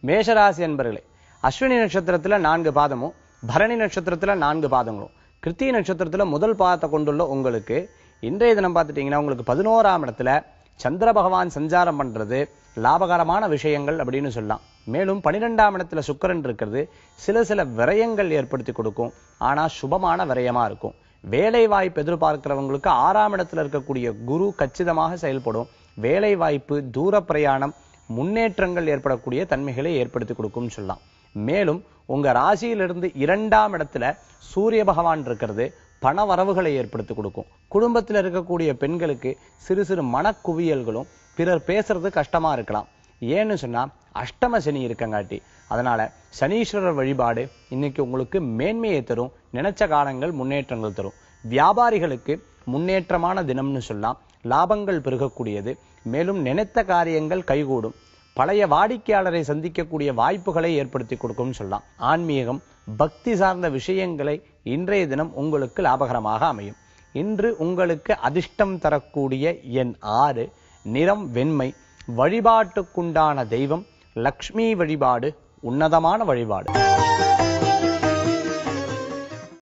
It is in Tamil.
மேஷராசி அன்பர்களே, அஸ்வினி நட்சத்திரத்துல 4 பாதமும், பரணி நட்சத்திரத்துல 4 பாதங்களும், கிருத்திகை நட்சத்திரத்துல முதல் பாதத்தை கொண்டுள்ள உங்களுக்கு இன்றைய தினம் பார்த்துட்டீங்கன்னா உங்களுக்கு 11ஆம் இடத்துல சந்திர பகவான் சஞ்சாரம் பண்றது லாபகரமான விஷயங்கள் அப்படின்னு சொல்லலாம். மேலும் 12ஆம் இடத்துல சுக்கிரன் இருக்கிறது சில விரயங்கள் ஏற்படுத்தி கொடுக்கும். ஆனா சுபமான விரயமா இருக்கும். வேலை வாய்ப்பு எதிர்பார்க்கிறவங்களுக்கு 6ஆம் இடத்துல இருக்கக்கூடிய குரு கச்சிதமாக செயல்படும். வேலை வாய்ப்பு, தூர பிரயாணம், முன்னேற்றங்கள் ஏற்படக்கூடிய தன்மைகளை ஏற்படுத்தி கொடுக்கும்னு சொல்லலாம். மேலும் உங்க ராசியிலிருந்து 2ஆம் இடத்துல சூரிய பகவான் இருக்கிறது பண வரவுகளை ஏற்படுத்தி கொடுக்கும். குடும்பத்தில் இருக்கக்கூடிய பெண்களுக்கு சிறு சிறு மனக்குவியல்களும், பிறர் பேசுறது கஷ்டமா இருக்கலாம். ஏன்னு சொன்னா அஷ்டம சனி இருக்கங்காட்டி. அதனால சனீஸ்வரர் வழிபாடு இன்னைக்கு உங்களுக்கு மேன்மையை தரும். நினைச்ச காலங்கள் முன்னேற்றங்கள் தரும். வியாபாரிகளுக்கு முன்னேற்றமான தினம்னு சொல்லலாம். லாபங்கள் பெருகக்கூடியது. மேலும் நினைத்த காரியங்கள் கைகூடும். பழைய வாடிக்கையாளரை சந்திக்கக்கூடிய வாய்ப்புகளை ஏற்படுத்தி கொடுக்கும் சொல்லலாம். ஆன்மீகம், பக்தி சார்ந்த விஷயங்களை இன்றைய தினம் உங்களுக்கு லாபகரமாக அமையும். இன்று உங்களுக்கு அதிர்ஷ்டம் தரக்கூடிய எண் 6, நிறம் வெண்மை. வழிபாட்டுக்குண்டான தெய்வம் லக்ஷ்மி வழிபாடு உன்னதமான வழிபாடு.